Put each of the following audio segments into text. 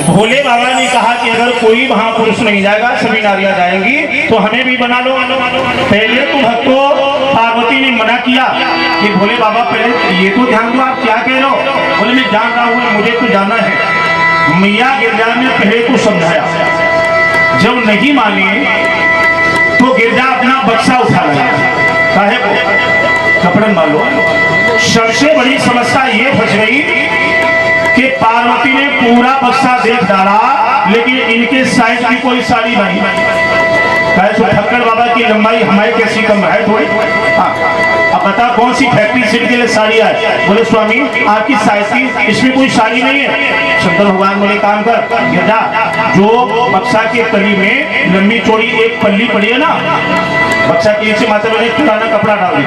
भोले बाबा ने कहा कि अगर कोई महापुरुष नहीं जाएगा, सभी नारियां जाएंगी, तो हमें भी बना लो। पहले तो भक्तों पार्वती ने मना किया कि भोले बाबा पहले ये तो ध्यान दो, आप क्या कह रहे हो। बोले मैं जान रहा हूँ, मुझे तो जाना है। मैया गिरजा ने पहले तो समझाया, जब नहीं माने तो गिरजा अपना बक्सा उठा लिया, काहे कपड़न वालों। सबसे बड़ी समस्या ये फंस गई कि पार्वती ने पूरा बक्सा देख डाला, लेकिन इनके साइज की कोई साड़ी नहीं। तो ठक्कर बाबा की लंबाई हमारी कैसी कम है थोड़ी। हाँ, अब बता कौन सी फैक्ट्री सिटी के लिए साड़ी है। बोले स्वामी आपकी साइज की इसमें कोई साड़ी नहीं है। शंकर भगवान बोले काम कर, गिरजा जो बक्सा के तली में लंबी चौड़ी एक पल्ली पड़ी है ना, बक्सा के नीचे माता मैंने पुराना कपड़ा डाल दी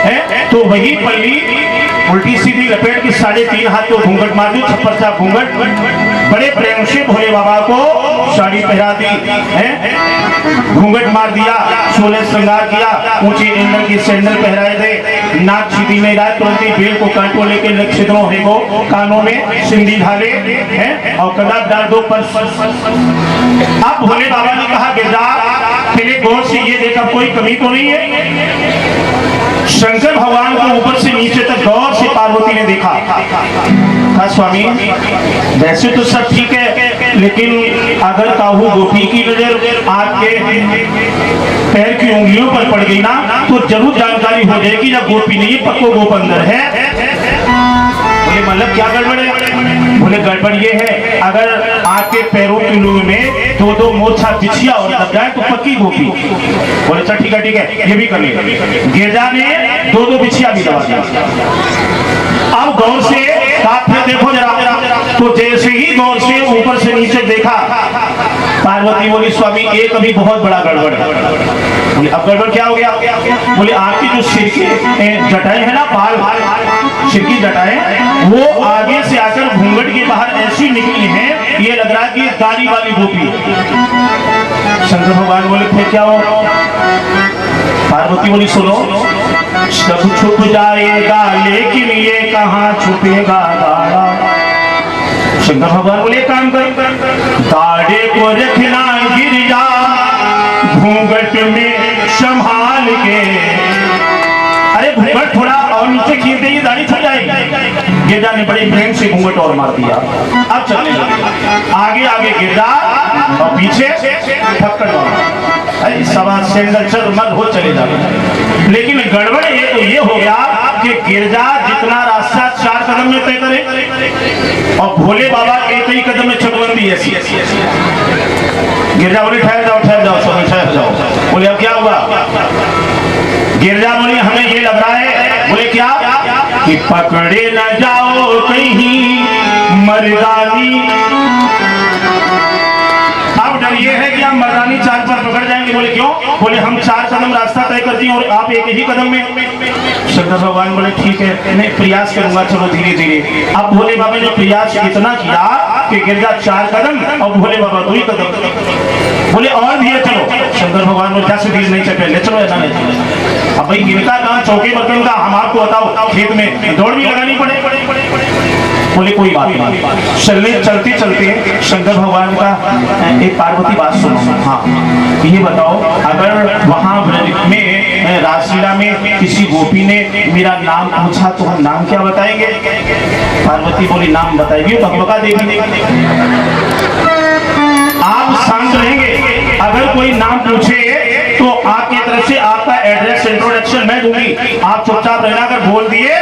है, तो वही पल्ली उल्टी सीधी लपेट की 3.5 हाथ को घूंघट मार दी, छप्पर सा घूंघट। बड़े प्रेम से भोले बाबा को साड़ी पहरा दी है, घूंघट मार दिया, 16 श्रृंगार किया, ऊंचे इंद्र की सैंडल पहराए थे, नाक सीधी में रात तुरंत बेल को काटो लेके छिद्रों है को कानों में सिंधी ढाले हैं और कदम डाल दो पर। अब भोले बाबा ने कहा गिरजा पहले गौर से ये देखा कोई कमी तो नहीं है। शंकर भगवान को ऊपर से नीचे तक गौर से पार्वती ने देखा। हाँ स्वामी वैसे तो सब ठीक है, लेकिन अगर काहू गोपी की नजर आपके पैर की उंगलियों पर पड़ गई ना, तो जरूर जानकारी हो जाएगी जब गोपी नहीं पक्को गोप अंदर है। बोले मतलब क्या गड़बड़ है। बोले गड़बड़ ये है अगर आपके पैरों की लूम में 2-2 मोछा बिछिया और लग जाए तो पक्की गोपी। बोले चल ठीक है ये भी कर ले। गिरजा ने 2-2 बिछिया भी दबा दिया। अब गौर से देखो जरा, तो जैसे ही गौर से ऊपर से नीचे देखा, पार्वती बोली स्वामी एक अभी बहुत बड़ा गड़बड़ है। बोले अब गड़बड़ क्या हो गया। बोले आपकी जो सिर की जटाएं है ना, बाल सिर की जटाएं वो आगे से आकर घूंघट के बाहर ऐसी निकली हैं, ये लग रहा है कि दाढ़ी वाली गोपी। शंकर भगवान बोले फिर क्या हो। पार्वती बोली सुनो सब छुप जाएगा लेकिन ये कहाँ छुपेगा दाड़ा। शंकर भगवान बोले काम कर, दाढ़े को रखना गिरजा घूंघट में संभाल के। अरे घूंघट थोड़ा और नीचे खींच देगी दाढ़ी छुप जाएगी। गिरजा ने बड़े प्रेम से घूंघट और मार दिया। अब चलने लगे, आगे आगे गिरजा और पीछे ठक्कर मारा। सवा सैंडल चल मत हो चले जाए। लेकिन गड़बड़ ये तो ये हो गया कि गिरजा जितना रास्ता 4 कदम में तय करे और भोले बाबा एक ही कदम में चकबंदी ऐसी। गिरजा बोले ठहर जाओ ठहर जाओ। बोले अब क्या हुआ। गिरजा बोले हमें ये लग रहा है। बोले क्या कि पकड़े न जाओ कहीं मर्दानी। अब डर ये है कि हम मर्दानी चाल पर पकड़ जाएंगे। बोले क्यों। बोले हम 4 कदम रास्ता तय करती हैं और आप एक ही कदम में। शंकर भगवान बोले ठीक है मैं प्रयास करूंगा, चलो धीरे धीरे। अब भोले बाबा ने प्रयास इतना किया कि गिरजा 4 कदम और भोले बाबा 2 ही कदम। बोले और धीरे चलो। शंकर भगवान बोले जैसे धीरे नहीं चल ले चलो ऐसा नहीं। अब भाई गिरता कहाँ चौके बर्तन का हम आपको बताओ, खेत में दौड़ भी लगानी पड़े। बोले कोई बात नहीं। चलने चलते चलते शंकर भगवान का एक पार्वती बात सुनो। हाँ ये बताओ अगर वहां में रासलीला में किसी गोपी ने मेरा नाम पूछा तो हम नाम क्या बताएंगे। पार्वती बोली नाम बताएगी तो बका देगी। आप शांत रहेंगे, अगर कोई नाम पूछे तो आपकी तरफ से आपका एड्रेस इंट्रोडक्शन मैं दूंगी, आप चुपचाप रहना। अगर बोल दिए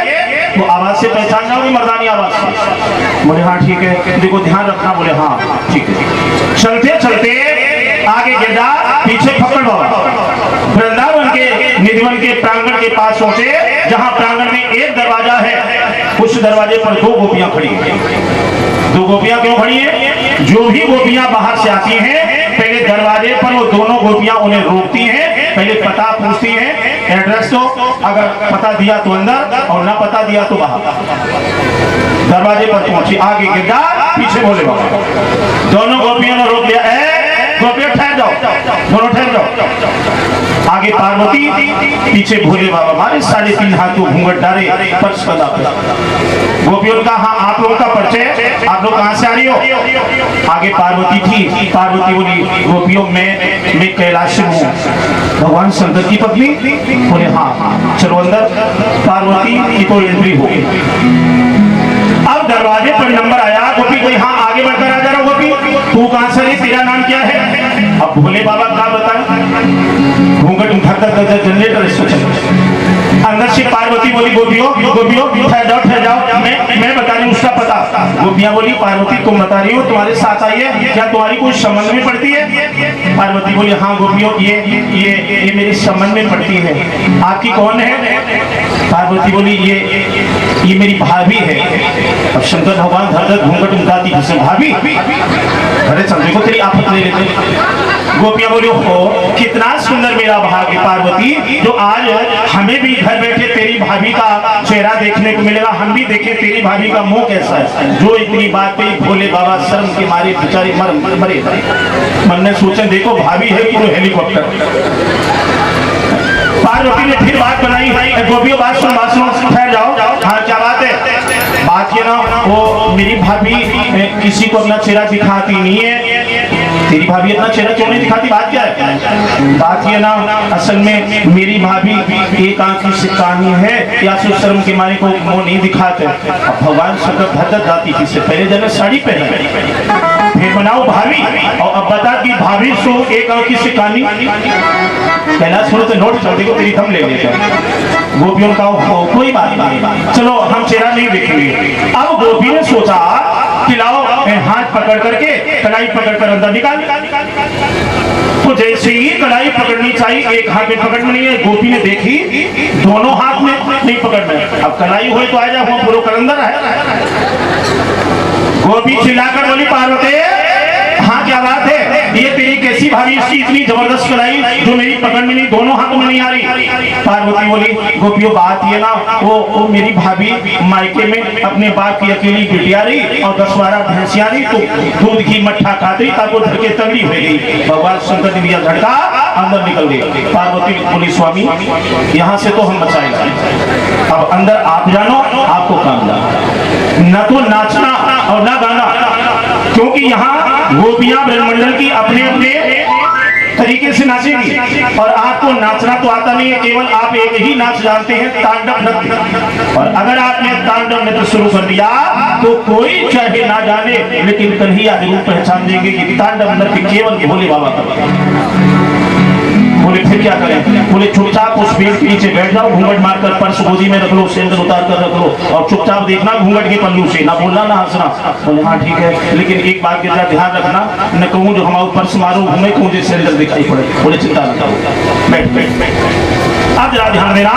तो आवाज से पहचान जाओगे मर्दानी आवाज से। बोले हाँ ठीक है, देखो ध्यान रखना। बोले हाँ ठीक है। चलते चलते आगे गिरजा पीछे ठक्कर बाबा वृंदावन के निधिवन के प्रांगण के पास पहुंचे, जहां प्रांगण में एक दरवाजा है। उस दरवाजे पर 2 गोपियां खड़ी हैं। 2 गोपियां क्यों खड़ी हैं। जो भी गोपियां बाहर से आती हैं पहले दरवाजे पर वो दोनों गोपियां उन्हें रोकती हैं, पहले पता पूछती हैं, एड्रेस तो अगर पता दिया तो अंदर और ना पता दिया तो बाहर। दरवाजे पर पहुंची, आगे गिरजा पीछे भोले बाबा। दोनों गोपियों ने रोक लिया। गोपियों ठहर जाओ, दोनों ठहर जाओ। आगे पार्वती, पीछे भोले बाबा, मारे 3.5 हाथों घूंघट डाले, पर्स पदा। गोपियों का हाँ आप लोगों का परिचय, आप लोग कहाँ से आ रही हो? आगे पार्वती थी। पार्वती बोली गोपियों मैं कैलाश हूँ, भगवान शंकर की पत्नी। बोले हाँ चलो अंदर। पार्वती की तो एंट्री हो गई। अब दरवाजे पर नंबर आया, गोपी कोई हाँ आगे बढ़कर आ जा रहा। गोपी तू कहां से है, तेरा नाम क्या है? अब भोले बाबा का बता, घूंघट उठाकर जनरेटर अंदर से पार्वती बोली गोपियों ठहर जाओ, मैं बता रही हूँ उसका पता। गोपियां बोली पार्वती तुम बता रही हो, तुम्हारे साथ आई है क्या, तुम्हारी कोई संबंध में पड़ती है? पार्वती बोली हाँ गोपियों ये मेरे संबंध में पड़ती है। आपकी कौन है? पार्वती बोली ये मेरी भाभी है। अब शंकर भगवान धर घूंघट उठाती भाभी, अरे चंद्र को तेरी आफत ले लेते। गोपियां बोली हो कितना सुंदर मेरा भाग्य पार्वती, जो आज हमें भी घर बैठे तेरी भाभी का चेहरा देखने को मिलेगा, हम भी देखें तेरी भाभी का मुंह कैसा है। जो इतनी बात कही भोले बाबा शर्म के मारे बेचारे मरे। मन में सोचे देखो भाभी है पूरे हेलीकॉप्टर। पार्वती ने फिर बात बनाई, गोपियों बात सुन ठहर जाओ। हाँ क्या बात है? बात ये ना वो मेरी भाभी किसी को अपना चेहरा दिखाती नहीं है। तेरी भाभी अपना चेहरा क्यों नहीं दिखाती, बात क्या है? बात ये ना असल में मेरी भाभी एक आंख की सिकानी है, या तो शर्म के मारे को मुंह नहीं दिखाते। अब भगवान शंकर भद्र जाती थी से पहले जब साड़ी पहने, फिर बनाओ भाभी, और अब बता कि भाभी सो एक आंख की सिकानी। कैलाश सुनो तो नोट कर देखो तेरी थम ले लेते। गोपियों का कोई बात नहीं, चलो हम चेहरा नहीं देखेंगे। अब गोपी ने सोचा कि लाओ हाथ पकड़ करके कलाई पकड़ कर अंदर निकाल। तो जैसे ही कलाई पकड़नी चाहिए, एक हाथ में पकड़ में नहीं है। गोपी ने देखी दोनों हाथ में नहीं पकड़ना है। अब कलाई हुई तो आ जा, वो पूरा कलंदर है। गोपी चिल्लाकर बोली पार्वती हाँ क्या बात है, ये तेरी कैसी भाभी, इसकी इतनी जबरदस्त कलाई जो मेरी पकड़ में नहीं, दोनों हाथों में नहीं आ रही। पार्वती बोली गोपियों बात ये ना वो मेरी भाभी मायके में अपने बाप की अकेली बिटिया रही और 10-12 भैंसिया रही, तो दूध की मट्ठा खाती ताकि धर के तगड़ी हो गई। भगवान शंकर ने दिया झटका, अंदर निकल गई। पार्वती बोली स्वामी यहाँ से तो हम बचाएंगे, अब अंदर आप जानो, आपको काम न तो नाचना और न गाना, क्योंकि यहाँ गोपियां ब्रह्मंडल की अपने अपने तरीके से नाचेंगी और आपको नाचना तो आता नहीं है, केवल आप एक ही नाच जानते हैं, तांडव नृत्य। और अगर आपने तांडव नृत्य शुरू कर दिया तो कोई चाहे ना जाने, लेकिन कन्हैया जरूर पहचान देंगे कि तांडव नृत्य केवल भोले बाबा का। बोले फिर क्या करें? बोले चुपचाप उस पेड़ के नीचे बैठ जाओ, घूंघट मारकर पर्स गोदी में रख लो, सेंदर उतार कर रख लो और चुपचाप देखना घूंघट के पल्लू से, ना बोलना ना हंसना। बोले हाँ ठीक है, लेकिन एक बात का ध्यान रखना, न कहूँ जो हमारे पर्स मारो घूमे कहूँ जो सेंदर दिखाई पड़े। बोले चिंता न करो, बैठ बैठ। अब जरा ध्यान देना,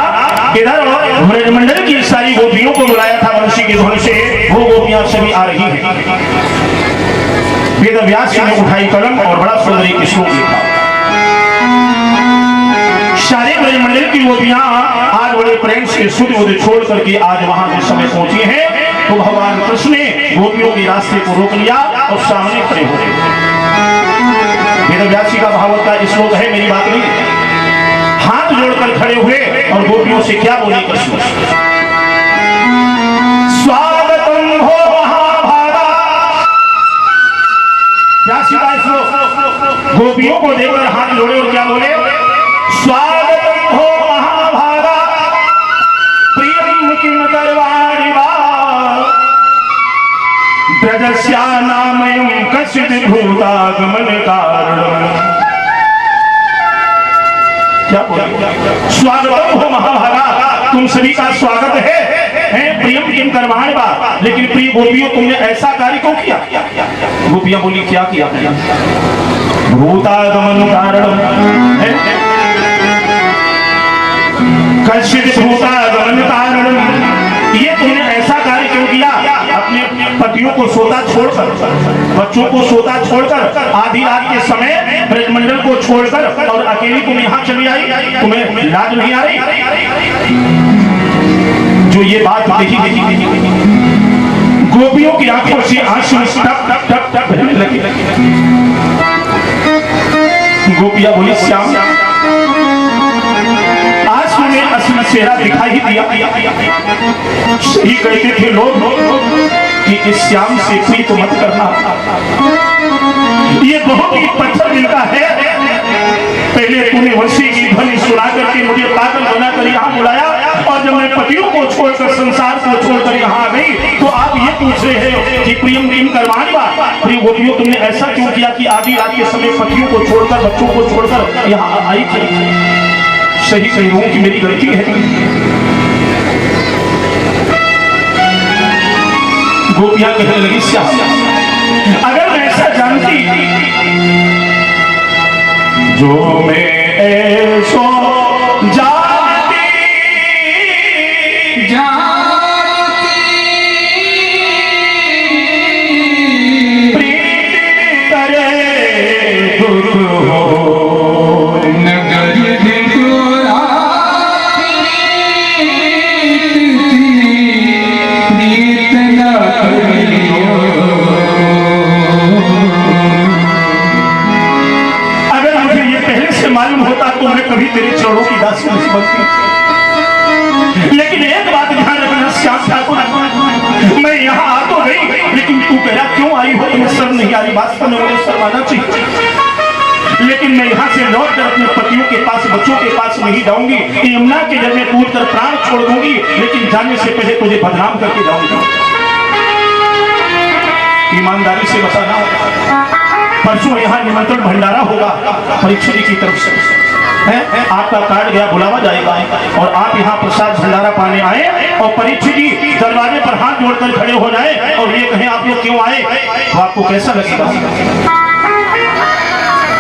इधर ब्रह्मंडल की सारी गोपियों को बुलाया था वंशी के ध्वनि से, वो गोपियां सभी आ रही है। वेद व्यास जी ने उठाई कलम और बड़ा सुंदर एक श्लोक लिखा। सारे ब्रह्मंडल की गोपियां आज बड़े प्रेम से शुद्ध उदय छोड़ करके आज वहां के समय पहुंची हैं, तो भगवान कृष्ण ने गोपियों के रास्ते को रोक लिया और सामने खड़े हो गए। वेद व्यास जी का भागवत का श्लोक है, मेरी बात नहीं। हाथ जोड़कर खड़े हुए और गोपियों से क्या बोले कृष्ण, स्वागतम हो महाभागा। व्यास जी का श्लोक, गोपियों को देखकर हाथ जोड़े और क्या बोले, स्वागतम हो महाभागा प्रियम किम करवाणि वा ब्रजस्या नामयं कश्चित् भूतागमन कारणम्। क्या बोले? स्वागतम हो महाभागा, तुम सभी का स्वागत है प्रियम किम करवाणि वा। लेकिन प्रिय गोपियों तुमने ऐसा कार्य क्यों किया? गोपियां बोली क्या किया? भूतागमन कारणम्, कश्चित् भूतागमन कारणम्, ये तुमने ऐसा कार्य क्यों किया? अपने पतियों को सोता छोड़कर, बच्चों को सोता छोड़कर, आधी रात के समय ब्रह्मंडल को छोड़कर और अकेली तुम यहाँ चली आई, तुम्हें लाज नहीं आ रही? जो ये बात देखी गोपियों की आंखों से आंसू टप टप टप टप बहने लगे। गोपियां बोली श्याम चेहरा दिखाई दिया। सही कहते थे लोग कि इस श्याम से प्रीत मत करना, ये बहुत ही पत्थर दिल का है। पहले तूने वंशी की ध्वनि सुना करके मुझे पागल बनाकर यहाँ बुलाया, और जब मैं पतियों को छोड़कर संसार को छोड़कर यहाँ आ गई तो आप ये पूछ रहे हैं कि प्रियम प्रियम करवानी बात। प्रिय गोपियों, तुमने ऐसा क्यों किया कि आधी रात के समय पतियों को छोड़कर बच्चों को छोड़कर यहाँ आई थी? सही सही हूँ कि मेरी गलती है। गोपियां कहने लगी श्याम, अगर मैं ऐसा जानती जो मैं ऐसो जानती प्रीत करे दुख हो नगर ढिढोरा प्रीत न करियो। अगर मुझे ये पहले से मालूम होता तो मैं कभी तेरे चरणों की दासी नहीं बनती। लेकिन एक बात ध्यान रखना श्याम ठाकुर, मैं यहाँ आ तो गई, लेकिन तू कह रहा क्यों आई हो? तुम्हें शर्म नहीं आ रही? वास्तव में मुझे शर्माना चाहिए, लेकिन मैं यहाँ से लौट कर अपने पतियों के पास बच्चों के पास नहीं जाऊंगी। यमुना के जल में कूद कर प्राण छोड़ दूंगी, लेकिन जाने से पहले तुझे बदनाम करके जाऊंगी। ईमानदारी से बताना, परसों यहाँ निमंत्रण भंडारा होगा परीक्षा की तरफ से है, आपका कार्ड गया, बुलावा जाएगा और आप यहाँ प्रसाद भंडारा पाने आए और परीक्षा जी दरवाजे पर हाथ जोड़कर खड़े हो जाए और ये कहें आप लोग क्यों आए, तो आपको कैसा लगेगा?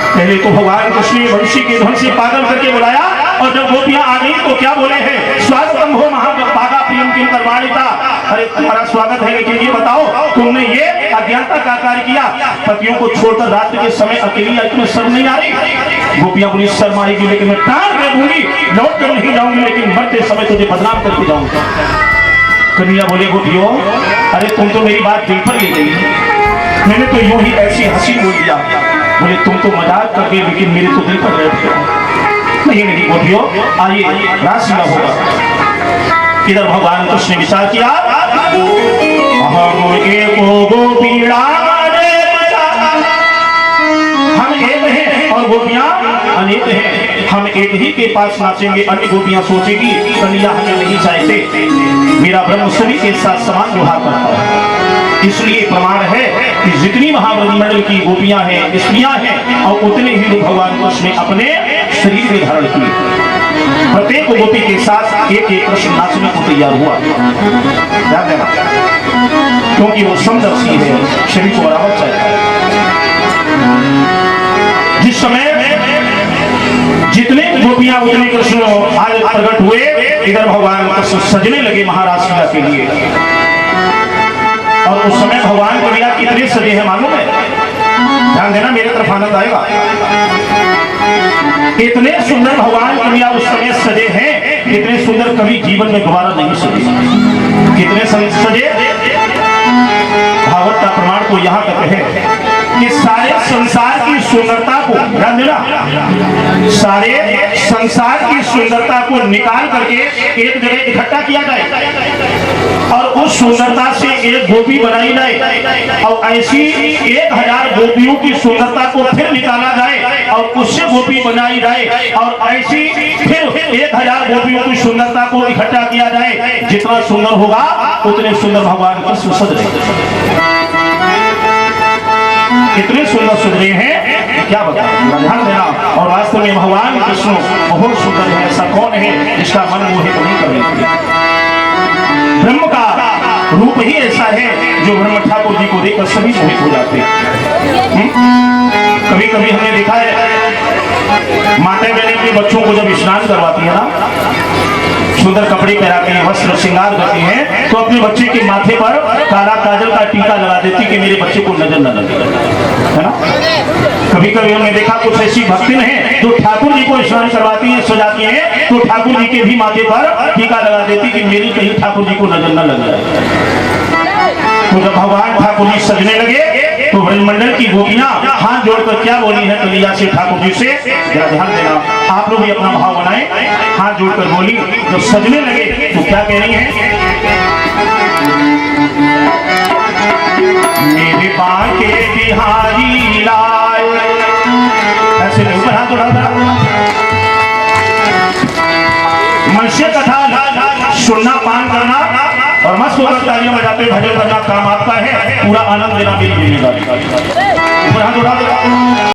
पहले तो भगवान कृष्ण ने वंशी के ध्वन से पागल करके बुलाया, और जब गोपियां आ गई तो क्या बोले हैं? स्वागतम हो महाभागा प्रियम किम करवाणिता। अरे तुम्हारा स्वागत है, लेकिन ये बताओ तुमने ये अज्ञानता का कार्य किया, पतियों को छोड़कर रात्रि के समय अकेली आई, तुम्हें शर्म नहीं आ रही? गोपियां बोली शर्म आएगी, लेकिन मैं प्राण दे दूंगी, लौट कर नहीं जाऊंगी, लेकिन मरते समय तुझे बदनाम करके जाऊंगा। कन्हैया बोले गोपियों, अरे तुम तो मेरी बात दिल पर ले गई, मैंने तो यूं ही ऐसी हंसी बोल दिया। बोले तुम तो मजाक कर गए, लेकिन मेरे तो दिल पर बैठ गया। नहीं नहीं गोपियों, आइए रासलीला होगा। इधर भगवान कृष्ण ने विचार किया, हम एको गोपीड़ा हम एक हैं और गोपियां अनेक हैं, हम एक ही के पास नाचेंगे। अन्य गोपियां सोचेगी कन्हैया हमें नहीं चाहते, मेरा ब्रह्म सभी के साथ समान व्यवहार करता है। इसलिए प्रमाण है कि जितनी महाब्रह्मंडल की गोपियां हैं, स्त्रियां हैं, और उतने ही भगवान कृष्ण ने अपने शरीर में धारण किए। प्रत्येक गोपी के साथ एक एक कृष्ण नाचने को तैयार हुआ, याद है, क्योंकि वो समदर्शी है, शरीर को बराबर चाहिए। जिस समय जितने गोपियां उतने कृष्ण आज प्रकट हुए, इधर भगवान कृष्ण सजने लगे महारासलीला के लिए। और उस समय भगवान कन्हैया कितने सजे हैं मालूम है? ध्यान देना, मेरे तरफ आनंद आएगा। इतने सुंदर भगवान कन्हैया उस समय सजे हैं, इतने सुंदर कभी जीवन में दोबारा नहीं सजे। कितने सजे? भागवत का प्रमाण तो यहाँ तक है कि सारे संसार की सुंदरता को, ध्यान देना, सारे संसार की सुंदरता को निकाल करके एक जगह इकट्ठा किया जाए और उस सुंदरता से एक गोपी बनाई जाए, और ऐसी 1000 गोपियों की सुंदरता को फिर निकाला जाए और उससे गोपी बनाई जाए, और ऐसी फिर 1000 गोपियों की सुंदरता को इकट्ठा किया जाए। जितना सुंदर होगा उतने सुंदर भगवान कृष्ण सज रहे। कितने सुंदर सुधरे हैं क्या बताओ, ध्यान देना। और वास्तव में भगवान कृष्ण बहुत सुंदर है, ऐसा कौन है जिसका मन मोहित नहीं कर लेते? ब्रह्म का रूप ही ऐसा है जो ब्रह्म ठाकुर जी को देखकर सभी मोहित हो जाते हैं। कभी कभी हमने देखा है माता बहने अपने बच्चों को जब स्नान करवाती है ना, सुंदर कपड़े पहनाती हैं, वस्त्र श्रृंगार करती हैं, तो अपने बच्चे के माथे पर काला काजल का टीका लगा देती कि मेरे बच्चे को नजर न लगे, है ना। कभी कभी हमने देखा कुछ ऐसी भक्तिन हैं जो ठाकुर जी को स्नान करवाती हैं, सजाती हैं, तो ठाकुर जी के भी माथे पर टीका लगा देती कि मेरी कहीं ठाकुर जी को नजर न लग जाए। तो जब भगवान ठाकुर जी सजने लगे तो ब्रह्मंडल की गोपियां हाथ जोड़कर क्या बोली है कन्हैया से, ठाकुर जी से, जरा ध्यान देना। आप लोग भी अपना भाव बनाए, हाथ जोड़कर बोली। जब सजने लगे तो क्या कह रही हैं? मेरे बांके बिहारी लाल, ऐसे नहीं ऊपर हाथ उठा। मनुष्य कथा सुनना, पान करना और मस्त होकर तालियां बजाते भजन करना काम आपका है, पूरा आनंद देना मेरी जिम्मेदारी। ऊपर हाथ उठा।